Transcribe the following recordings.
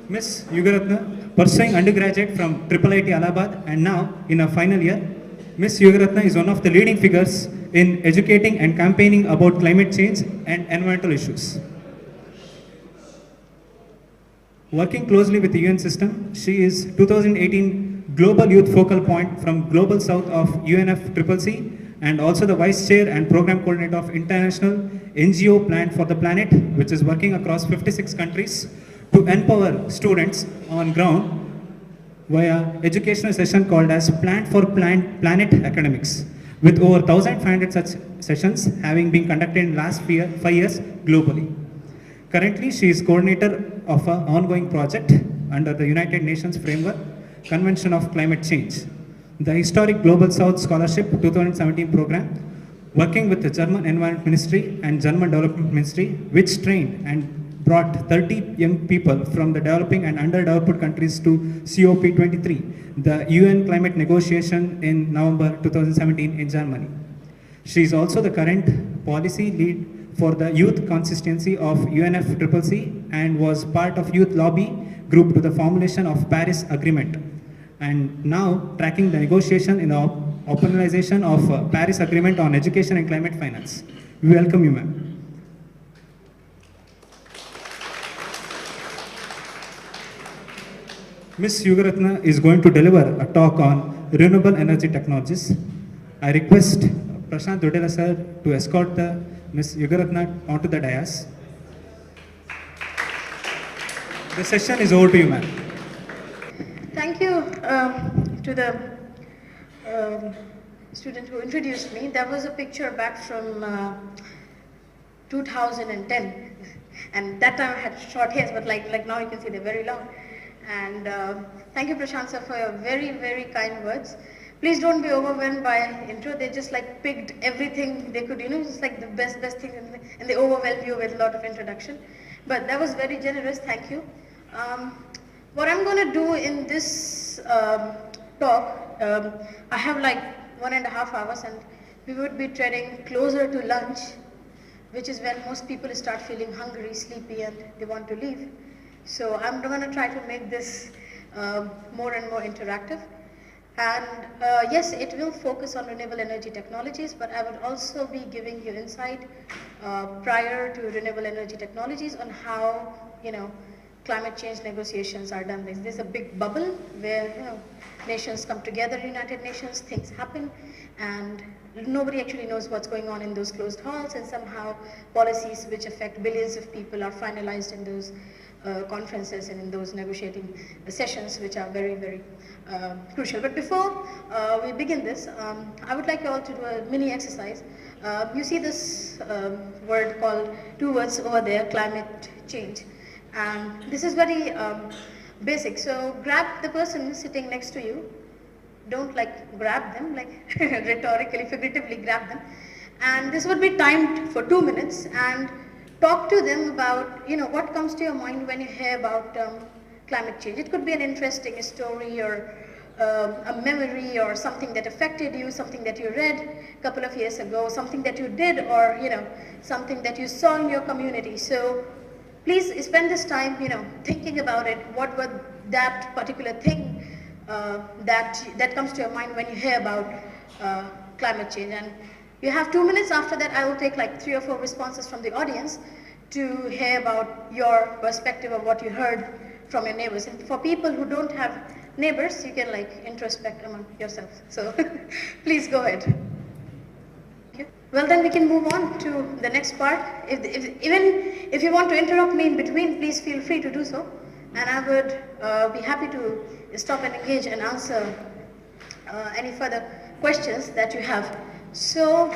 Miss Yugratna, pursuing undergraduate from IIIT Allahabad and now in her final year. Miss Yugratna is one of the leading figures in educating and campaigning about climate change and environmental issues. Working closely with the UN system, she is 2018 Global Youth Focal Point from Global South of UNFCCC and also the Vice Chair and Program Coordinator of International NGO Plan for the Planet, which is working across 56 countries to empower students on ground via educational session called as Plant for Planet Academics, with over 1,500 such sessions having been conducted in the last 5 years globally. Currently, she is coordinator of an ongoing project under the United Nations Framework Convention of Climate Change, the historic Global South Scholarship 2017 program, working with the German Environment Ministry and German Development Ministry, which trained and brought 30 young people from the developing and underdeveloped countries to COP23, the UN climate negotiation in November 2017 in Germany. She is also the current policy lead for the youth consistency of UNFCCC and was part of youth lobby group to the formulation of Paris Agreement, and now tracking the negotiation in the operationalization of Paris Agreement on education and climate finance. We welcome you, ma'am. Ms. Yugratna is going to deliver a talk on renewable energy technologies. I request Prashant Dodela sir to escort the Ms. Yugratna onto the dais. The session is over to you, ma'am. Thank you to the student who introduced me. That was a picture back from 2010, and that time I had short hairs, but like now you can see they're very long. And thank you, Prashant sir, for your very, very kind words. Please don't be overwhelmed by intro. They just like picked everything they could, just like the best thing, and they overwhelmed you with a lot of introduction. But that was very generous. Thank you. What I'm going to do in this talk, I have like 1.5 hours, and we would be treading closer to lunch, which is when most people start feeling hungry, sleepy, and they want to leave. So I'm going to try to make this more and more interactive. And yes, it will focus on renewable energy technologies, but I would also be giving you insight prior to renewable energy technologies on how, climate change negotiations are done. There's a big bubble where, nations come together, United Nations, things happen, and nobody actually knows what's going on in those closed halls, and somehow policies which affect billions of people are finalized in those conferences and in those negotiating sessions, which are very, very crucial. But before we begin this, I would like you all to do a mini exercise. You see this word called, 2 words over there, climate change. And this is very basic. So grab the person sitting next to you. Don't grab them, rhetorically, figuratively grab them. And this would be timed for 2 minutes, and talk to them about, what comes to your mind when you hear about climate change. It could be an interesting story or a memory or something that affected you, something that you read a couple of years ago, something that you did, or, something that you saw in your community. So please spend this time, thinking about it. What was that particular thing that comes to your mind when you hear about climate change? And you have 2 minutes. After that, I will take 3 or 4 responses from the audience to hear about your perspective of what you heard from your neighbors. And for people who don't have neighbors, you can introspect among yourself. So please go ahead. Okay. Well, then we can move on to the next part. Even if you want to interrupt me in between, please feel free to do so. And I would be happy to stop and engage and answer any further questions that you have. So,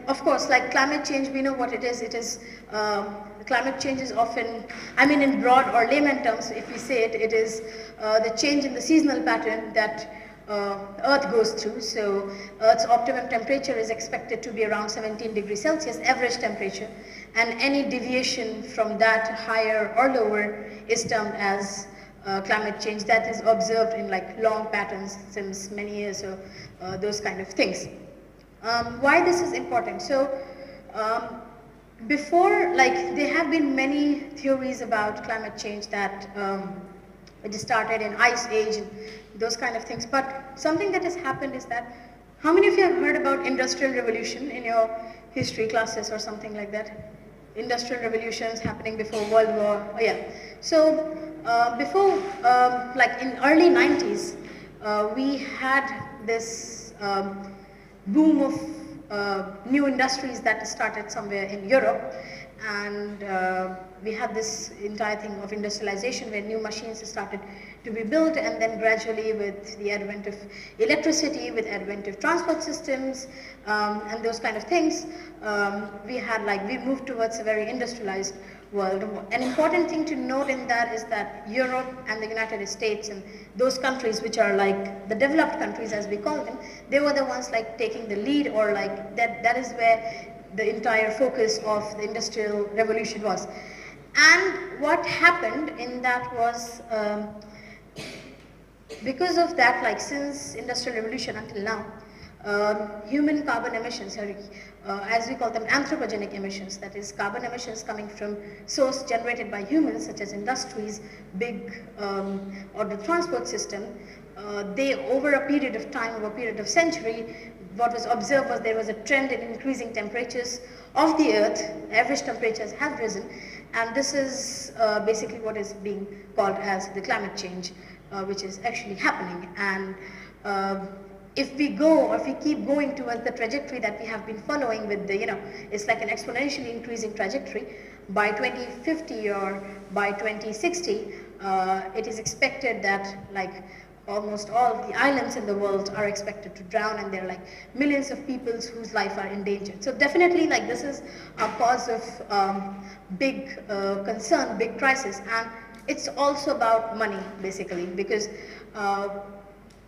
of course, climate change, we know what it is. It is, climate change is often, in broad or layman terms, if we say it, it is the change in the seasonal pattern that Earth goes through. So, Earth's optimum temperature is expected to be around 17 degrees Celsius, average temperature, and any deviation from that, higher or lower, is termed as climate change that is observed in long patterns since many years, or those kind of things. Why this is important? So before, like, there have been many theories about climate change that it started in ice age and those kind of things. But something that has happened is that, how many of you have heard about industrial revolution in your history classes or something like that? Industrial revolutions happening before World War, oh yeah. So before, like in early 90s, we had this boom of new industries that started somewhere in Europe, and we had this entire thing of industrialization where new machines started to be built, and then gradually with the advent of electricity, with advent of transport systems, and those kind of things, we moved towards a very industrialized world. An important thing to note in that is that Europe and the United States and those countries which are like the developed countries as we call them, they were the ones like taking the lead, or like that is where the entire focus of the industrial revolution was. And what happened in that was, because of that, like since industrial revolution until now, human carbon emissions, as we call them, anthropogenic emissions, that is carbon emissions coming from source generated by humans such as industries, big or the transport system, they over a period of time, over a period of century, what was observed was there was a trend in increasing temperatures of the earth. Average temperatures have risen, and this is basically what is being called as the climate change, which is actually happening. And if we go, or if we keep going towards the trajectory that we have been following with the, it's like an exponentially increasing trajectory, by 2050 or by 2060, it is expected that like almost all the islands in the world are expected to drown, and there are like millions of people whose life are endangered. So definitely, like, this is a cause of big concern, big crisis, and it's also about money basically, because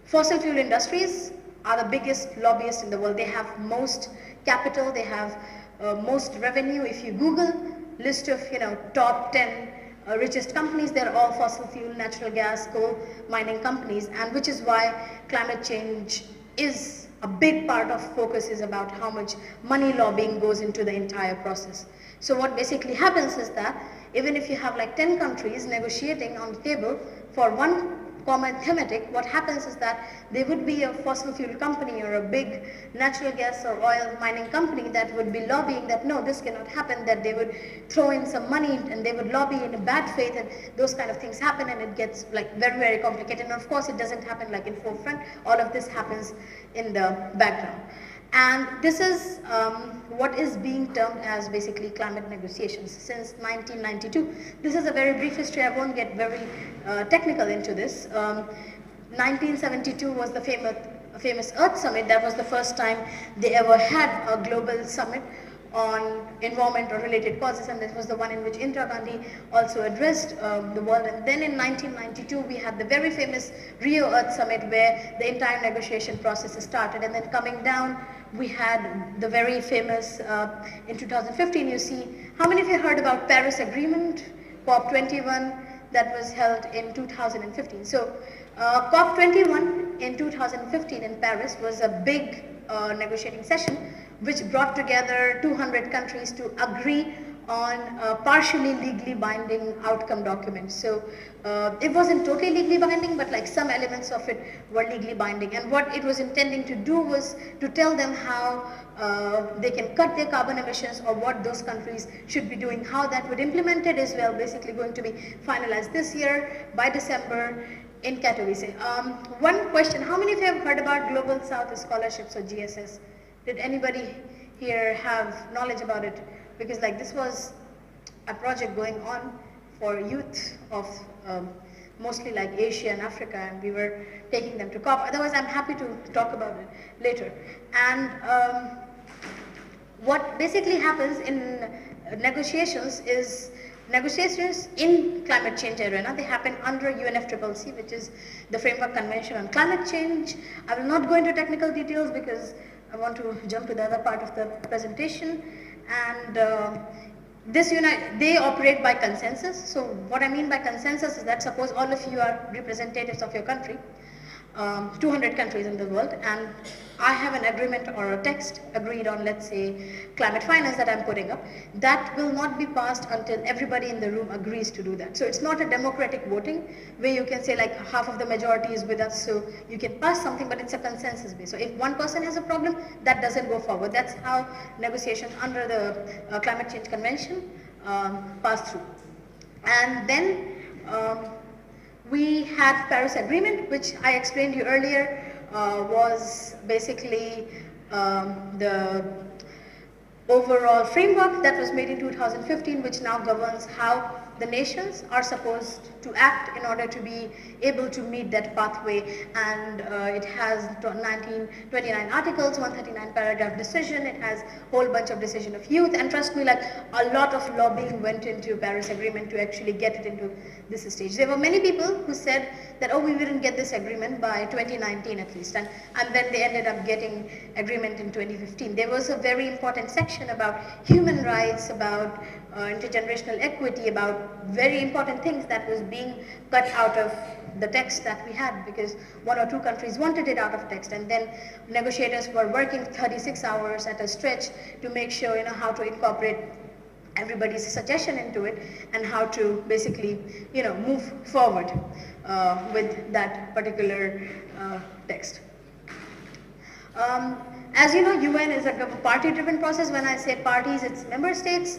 fossil fuel industries are the biggest lobbyists in the world. They have most capital, they have most revenue. If you Google list of top 10 richest companies, they're all fossil fuel, natural gas, coal mining companies, and which is why climate change is a big part of focus, is about how much money lobbying goes into the entire process. So what basically happens is that even if you have like 10 countries negotiating on the table for one common thematic, what happens is that there would be a fossil fuel company or a big natural gas or oil mining company that would be lobbying that no, this cannot happen, that they would throw in some money and they would lobby in a bad faith, and those kind of things happen, and it gets like very, very complicated. And of course it doesn't happen like in forefront, all of this happens in the background. And this is what is being termed as basically climate negotiations since 1992. This is a very brief history, I won't get very technical into this. 1972 was the famous Earth Summit. That was the first time they ever had a global summit on environment or related causes, and this was the one in which Indira Gandhi also addressed the world. And then in 1992 we had the very famous Rio Earth Summit, where the entire negotiation process started. And then coming down we had the very famous, in 2015, you see, how many of you heard about Paris Agreement, COP21, that was held in 2015. So COP21 in 2015 in Paris was a big negotiating session which brought together 200 countries to agree on partially legally binding outcome documents. So it wasn't totally legally binding, but like some elements of it were legally binding. And what it was intending to do was to tell them how they can cut their carbon emissions, or what those countries should be doing, how that would implement it as well, basically going to be finalized this year by December in Katowice. One question, how many of you have heard about Global South Scholarships, or GSS? Did anybody here have knowledge about it? Because like this was a project going on for youth of mostly like Asia and Africa, and we were taking them to COP. Otherwise I'm happy to talk about it later. And what basically happens in negotiations is, negotiations in climate change arena, they happen under UNFCCC, which is the Framework Convention on Climate Change. I will not go into technical details because I want to jump to the other part of the presentation. And they operate by consensus. So what I mean by consensus is that suppose all of you are representatives of your country. 200 countries in the world, and I have an agreement or a text agreed on, let's say, climate finance that I'm putting up, that will not be passed until everybody in the room agrees to do that. So it's not a democratic voting where you can say like half of the majority is with us, so you can pass something, but it's a consensus base. So if one person has a problem, that doesn't go forward. That's how negotiations under the Climate Change Convention pass through. And then we had Paris Agreement, which I explained to you earlier, was basically the overall framework that was made in 2015, which now governs how the nations are supposed to act in order to be able to meet that pathway. And it has 29 articles, 139 paragraph decision, it has a whole bunch of decision of youth, and trust me, like a lot of lobbying went into Paris Agreement to actually get it into this stage. There were many people who said that, oh, we wouldn't get this agreement by 2019 at least, and then they ended up getting agreement in 2015. There was a very important section about human rights, about intergenerational equity, about very important things that was being cut out of the text that we had, because 1 or 2 countries wanted it out of text, and then negotiators were working 36 hours at a stretch to make sure, you know, how to incorporate everybody's suggestion into it and how to basically, you know, move forward with that particular text. As you know, UN is a party-driven process. When I say parties, it's member states.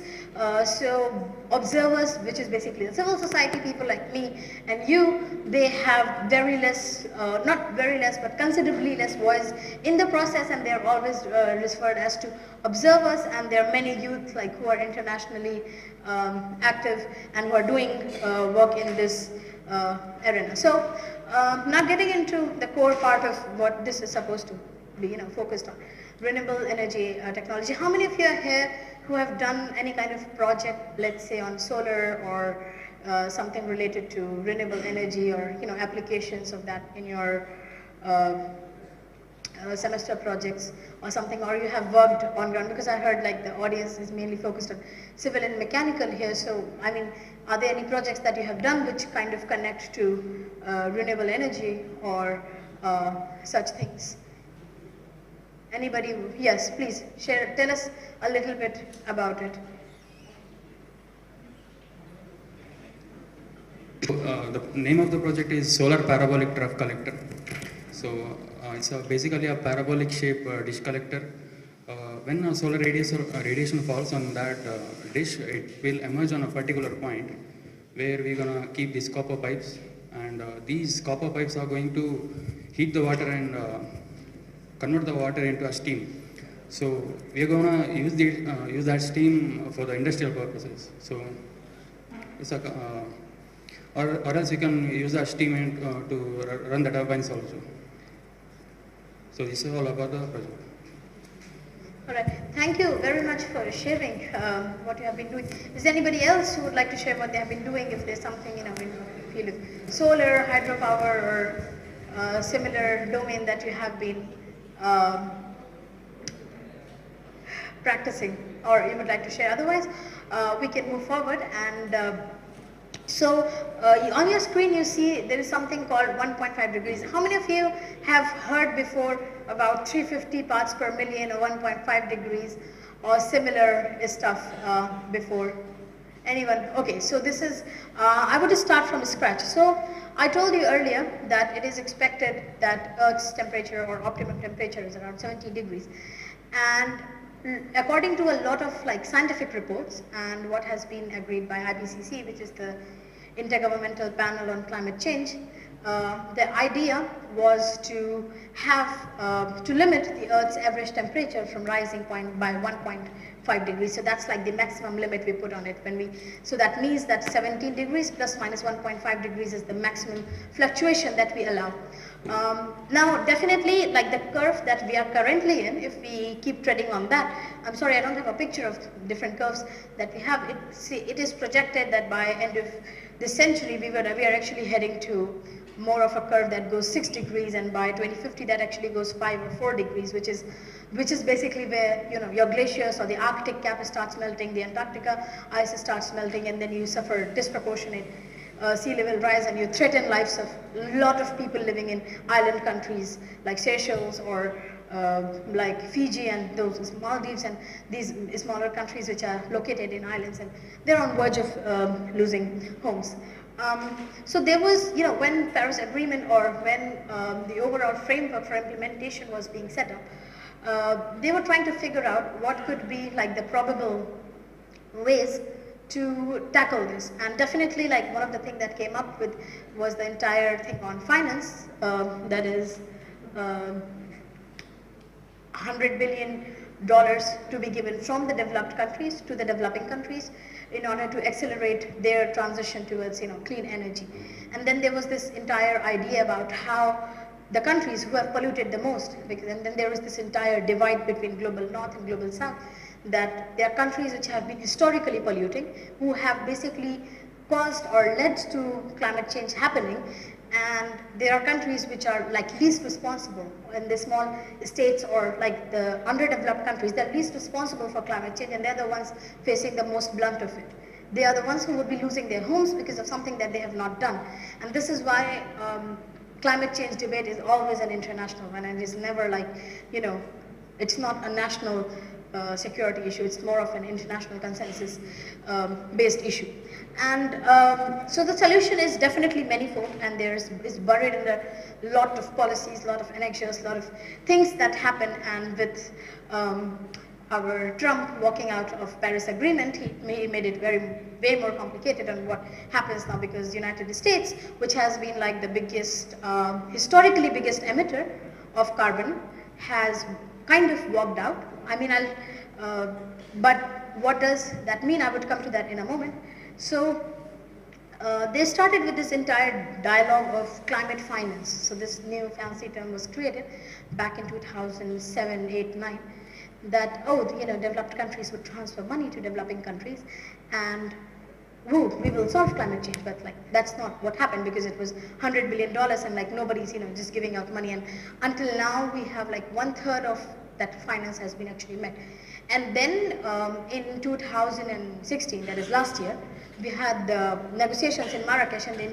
So observers, which is basically the civil society, people like me and you, they have very less, not very less, but considerably less voice in the process, and they are always referred as to observers. And there are many youth like who are internationally active and who are doing work in this arena. So not getting into the core part of what this is supposed to be, you know, focused on renewable energy technology. How many of you are here who have done any kind of project, let's say on solar or something related to renewable energy, or, you know, applications of that in your semester projects or something, or you have worked on ground? Because I heard like the audience is mainly focused on civil and mechanical here. So I mean, are there any projects that you have done which kind of connect to renewable energy or such things? Anybody? Yes, please share. Tell us a little bit about it. The name of the project is Solar Parabolic Trough Collector. So it's basically a parabolic shape dish collector. When a solar radiation falls on that dish, it will emerge on a particular point where we're gonna keep these copper pipes, and these copper pipes are going to heat the water and convert the water into a steam. So we are gonna use that steam for the industrial purposes. So it's a or else you can use that steam to run the turbines also. So this is all about the project. All right. Thank you very much for sharing what you have been doing. Is there anybody else who would like to share what they have been doing? If there's something, you know, in the field of solar, hydropower, or similar domain that you have been practicing, or you would like to share. Otherwise, we can move forward. And so on your screen you see there is something called 1.5 degrees. How many of you have heard before about 350 parts per million or 1.5 degrees or similar stuff before? Anyone? Okay, so this is, I would start from scratch. So I told you earlier that it is expected that Earth's temperature or optimum temperature is around 70 degrees. And according to a lot of like scientific reports and what has been agreed by IPCC, which is the Intergovernmental Panel on Climate Change, the idea was to have, to limit the Earth's average temperature from rising point by 1.5 degrees. So that's like the maximum limit we put on it. When we, so that means that 17 degrees plus minus 1.5 degrees is the maximum fluctuation that we allow. Now definitely like the curve that we are currently in, if we keep treading on that, I'm sorry I don't have a picture of different curves that we have. It is projected that by end of this century we are actually heading to more of a curve that goes 6 degrees, and by 2050 that actually goes 5 or 4 degrees, which is basically where, you know, your glaciers or the Arctic cap starts melting, the Antarctica ice starts melting, and then you suffer disproportionate sea level rise, and you threaten lives of a lot of people living in island countries like Seychelles or like Fiji and those Maldives and these smaller countries which are located in islands, and they're on verge of losing homes. So there was, you know, when Paris Agreement or when the overall framework for implementation was being set up, they were trying to figure out what could be like the probable ways to tackle this. And definitely, like, one of the things that came up with was the entire thing on finance, that is $100 billion to be given from the developed countries to the developing countries in order to accelerate their transition towards, you know, clean energy. And then there was this entire idea about how the countries who have polluted the most, and then there was this entire divide between global north and global south, that there are countries which have been historically polluting, who have basically caused or led to climate change happening, and there are countries which are like least responsible, and the small states or like the underdeveloped countries, they're least responsible for climate change, and they're the ones facing the most blunt of it. They are the ones who would be losing their homes because of something that they have not done. And this is why climate change debate is always an international one, and it's never like, you know, it's not a national security issue, it's more of an international consensus based issue. And so the solution is definitely manifold, and is buried in a lot of policies, a lot of annexures, a lot of things that happen. And with our Trump walking out of Paris Agreement, he made it way more complicated on what happens now, because the United States, which has been like the biggest, historically biggest emitter of carbon, has kind of walked out. I mean, but what does that mean? I would come to that in a moment. So they started with this entire dialogue of climate finance. So this new fancy term was created back in 2007, 8, 9, that, oh, you know, developed countries would transfer money to developing countries, and woo, we will solve climate change. But like, that's not what happened, because it was $100 billion, and like nobody's, you know, just giving out money. And until now, we have like 1/3 of that finance has been actually met. And then in 2016, that is last year, we had the negotiations in Marrakesh, and they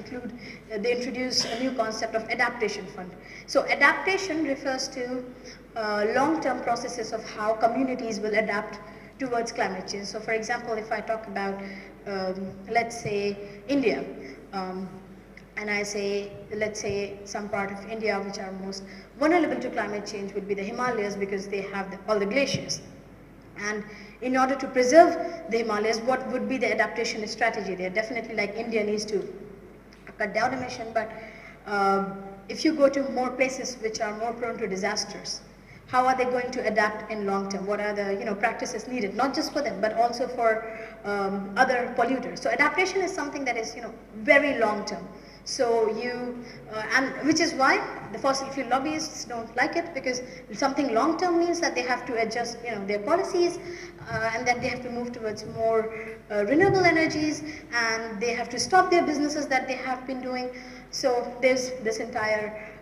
introduced a new concept of adaptation fund. So adaptation refers to long-term processes of how communities will adapt towards climate change. So for example, if I talk about, let's say, India, and I say, let's say some part of India which are most vulnerable to climate change would be the Himalayas, because they have all the glaciers. And in order to preserve the Himalayas, what would be the adaptation strategy? There definitely, like, India needs to cut down emission, but if you go to more places which are more prone to disasters, how are they going to adapt in long term? What are the, you know, practices needed, not just for them, but also for other polluters? So adaptation is something that is, you know, very long term. So you, and which is why the fossil fuel lobbyists don't like it, because something long term means that they have to adjust, you know, their policies, and that they have to move towards more renewable energies, and they have to stop their businesses that they have been doing. So there's this entire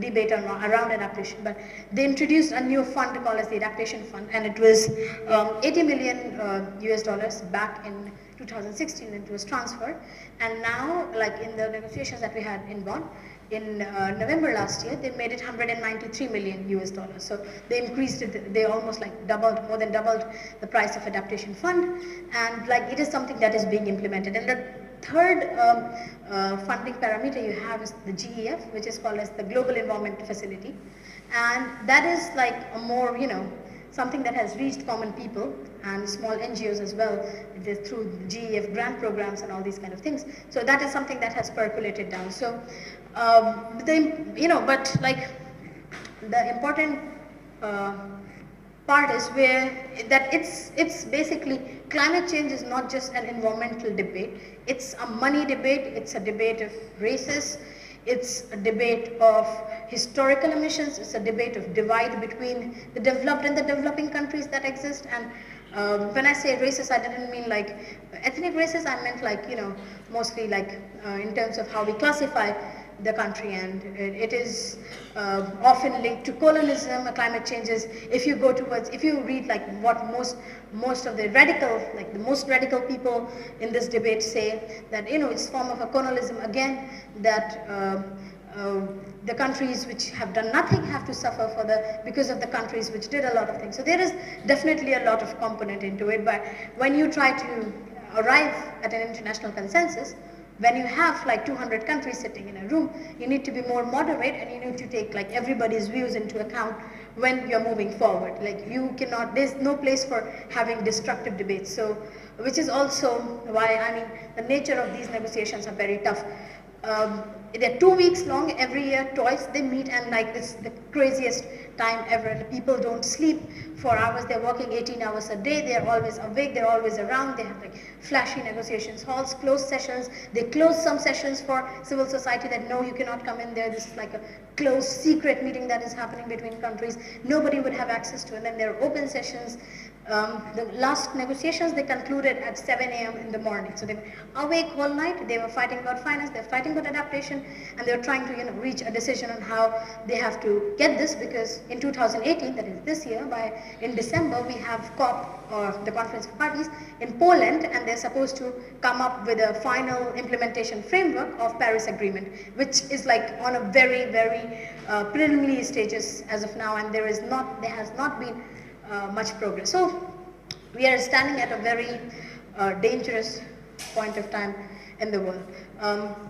debate around adaptation. But they introduced a new fund called as the Adaptation Fund, and it was $80 million US back in 2016. It was transferred, and now, like in the negotiations that we had in Bonn in November last year, they made it $193 million US. So they increased it, they almost like doubled, more than doubled the price of adaptation fund, and like it is something that is being implemented. And the third funding parameter you have is the GEF, which is called as the Global Environment Facility, and that is like a more, you know, something that has reached common people and small NGOs as well, through GEF grant programs and all these kind of things. So that is something that has percolated down. So, you know, but like the important part is where that it's basically, climate change is not just an environmental debate, it's a money debate, it's a debate of races, it's a debate of historical emissions, it's a debate of divide between the developed and the developing countries that exist. And when I say races, I didn't mean like ethnic races, I meant like, you know, mostly like in terms of how we classify the country, and it is often linked to colonialism. Climate change is, if you go towards, if you read like what most of the most radical people in this debate say, that it's a form of a colonialism again, that the countries which have done nothing have to suffer because of the countries which did a lot of things. So there is definitely a lot of component into it, but when you try to arrive at an international consensus, when you have like 200 countries sitting in a room, you need to be more moderate, and you need to take like everybody's views into account when you're moving forward. Like you cannot, there's no place for having destructive debates. So, which is also why, I mean, the nature of these negotiations are very tough. They're 2 weeks long every year, twice they meet, and like this the craziest time ever. The people don't sleep for hours, they're working 18 hours a day, they're always awake, they're always around, they have like flashy negotiations halls, closed sessions. They close some sessions for civil society that no, you cannot come in there, this is like a closed secret meeting that is happening between countries, nobody would have access to it. And then there are open sessions. The last negotiations, they concluded at 7 a.m. in the morning. So they were awake all night, they were fighting about finance, they were fighting about adaptation, and they were trying to reach a decision on how they have to get this, because in 2018, that is this year, in December, we have COP, or the Conference of Parties, in Poland, and they're supposed to come up with a final implementation framework of Paris Agreement, which is like on a very, very preliminary stages as of now, and there has not been much progress. So we are standing at a very dangerous point of time in the world.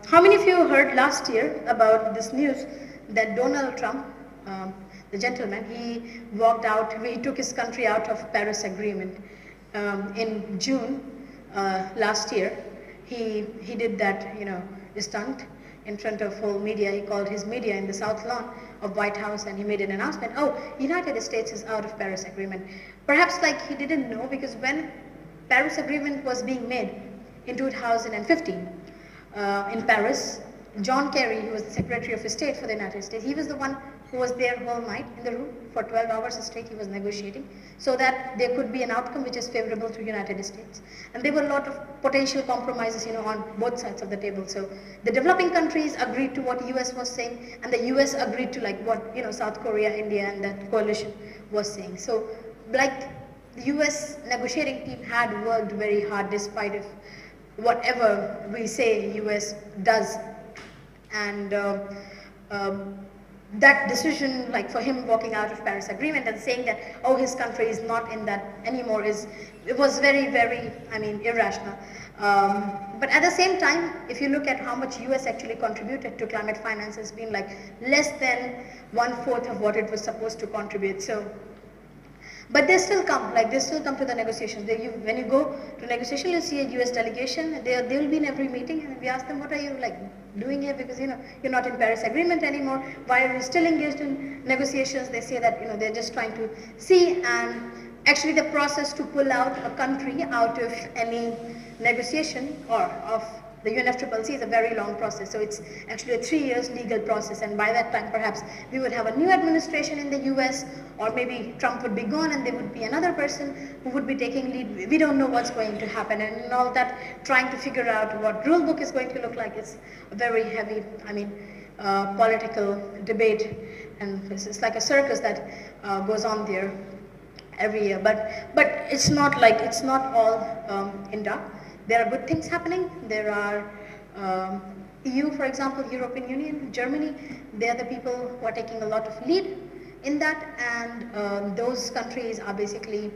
How many of you heard last year about this news that Donald Trump, the gentleman, he walked out, he took his country out of Paris Agreement in June last year. He did that, stunt in front of whole media. He called his media in the South Lawn of White House, and he made an announcement, oh, United States is out of Paris Agreement. Perhaps like he didn't know, because when Paris Agreement was being made in 2015 in Paris, John Kerry, who was the Secretary of State for the United States, he was the one who was there whole night in the room for 12 hours straight. He was negotiating so that there could be an outcome which is favorable to the United States. And there were a lot of potential compromises, on both sides of the table. So the developing countries agreed to what US was saying, and the US agreed to like what South Korea, India, and that coalition was saying. So like the US negotiating team had worked very hard despite of whatever we say US does, and that decision, like for him walking out of Paris Agreement and saying that, oh, his country is not in that anymore, it was very, very, irrational. But at the same time, if you look at how much US actually contributed to climate finance, it's been like less than 1/4 of what it was supposed to contribute. So, but they still come to the negotiations. When you go to negotiation, you see a US delegation, they will be in every meeting, and we ask them, what are you like doing here, because you're not in Paris Agreement anymore, why are you still engaged in negotiations? They say that they're just trying to see, and actually the process to pull out a country out of any negotiation or of the UNFCCC is a very long process. So it's actually a 3 years legal process, and by that time perhaps we would have a new administration in the US, or maybe Trump would be gone and there would be another person who would be taking lead. We don't know what's going to happen, and all that trying to figure out what rule book is going to look like is a very heavy, political debate, and it's like a circus that goes on there every year. But it's not all in dark. There are good things happening. There are EU, for example, European Union, Germany, they are the people who are taking a lot of lead in that, and those countries are basically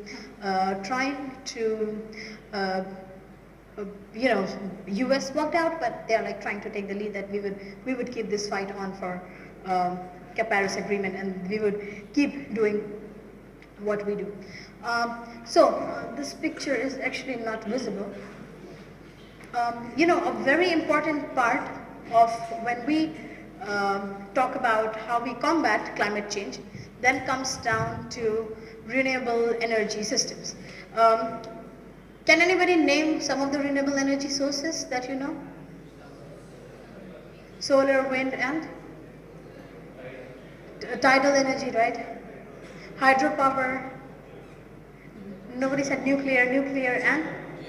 trying to, US worked out, but they are like trying to take the lead that we would keep this fight on for Paris Agreement, and we would keep doing what we do. This picture is actually not visible. A very important part of when we talk about how we combat climate change then comes down to renewable energy systems. Can anybody name some of the renewable energy sources that you know? Solar, wind, and tidal energy, right? Hydropower. Nobody said nuclear, and?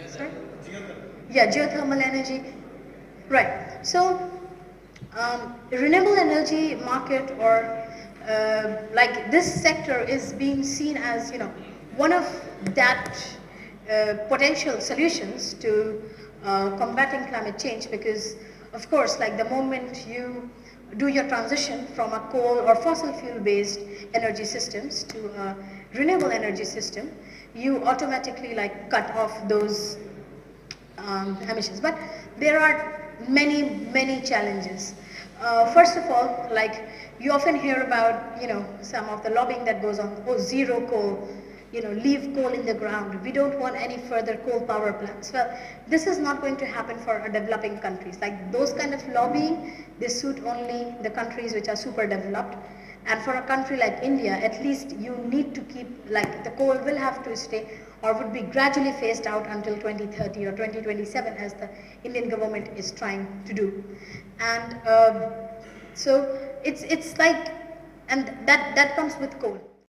Sorry? Yeah, geothermal energy. Right. So Renewable energy market, or like this sector, is being seen as, you know, one of that potential solutions to combating climate change, because of course, like the moment you do your transition from a coal or fossil fuel based energy systems to a renewable energy system, you automatically like cut off those emissions. But there are many challenges. First of all, like you often hear about, you know, some of the lobbying that goes on, oh, zero coal, you know, leave coal in the ground, we don't want any further coal power plants. Well, this is not going to happen for our developing countries. Like those kind of lobbying, they suit only the countries which are super developed. And for a country like India, at least you need to keep, like the coal will have to stay or would be gradually phased out until 2030 or 2027, as the Indian government is trying to do. And so it's like, and that comes with coal.